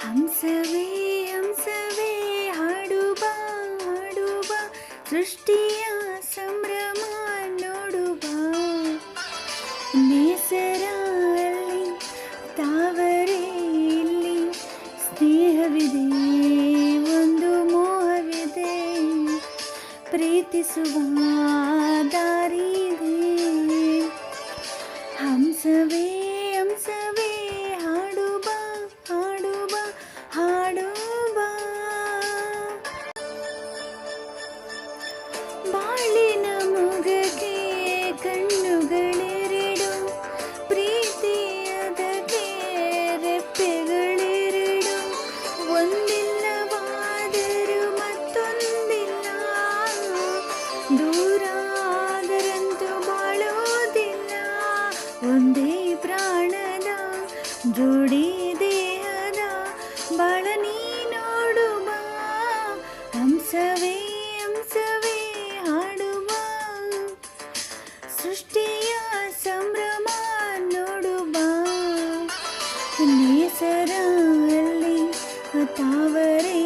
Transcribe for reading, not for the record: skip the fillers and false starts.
ಹಂಸವೇ ಹಂಸವೇ ಹಾಡುಬ ಹಾಡುಬ ಸೃಷ್ಟಿಯ ಸಂಭ್ರಮ ನೋಡುಬ ನೇಸರ ಅಲ್ಲಿ ತಾವರೆ ಇಲ್ಲಿ ಸ್ನೇಹವಿದೆ ಒಂದು ಮೋಹವಿದೆ ಪ್ರೀತಿಸುವ ದಾರಿದೆ ಹಂಸವೇ ಹಂಸವೇ ಹಾಡುಬ ಹಾಡುಬ ಹಾಡುಬ ಬಾಳಿನ ಮೊಗಕ್ಕೆ ಕಣ್ಣುಗಳೆರಡು ಪ್ರೀತಿಯದಕ್ಕೆ ರೆಪ್ಪೆಗಳೆರಡು ಒಂದಿಲ್ಲವಾದರೂ ಮತ್ತೊಂದಿಲ್ಲ ದೂರಾದರಂತೂ ಬಾಳೋದಿಲ್ಲ ಒಂದೇ ಪ್ರಾಣದ ಜೋಡಿ ದೇಹದ ಬಾಳ ನೀ ನೋಡುವ ಹಂಸವೇ ಹಂಸವೇ ಹಾಡುವ ಸೃಷ್ಟಿಯ ಸಂಭ್ರಮ ನೋಡುವ ನೇಸರ ಅಲ್ಲಿ ತಾವರೆ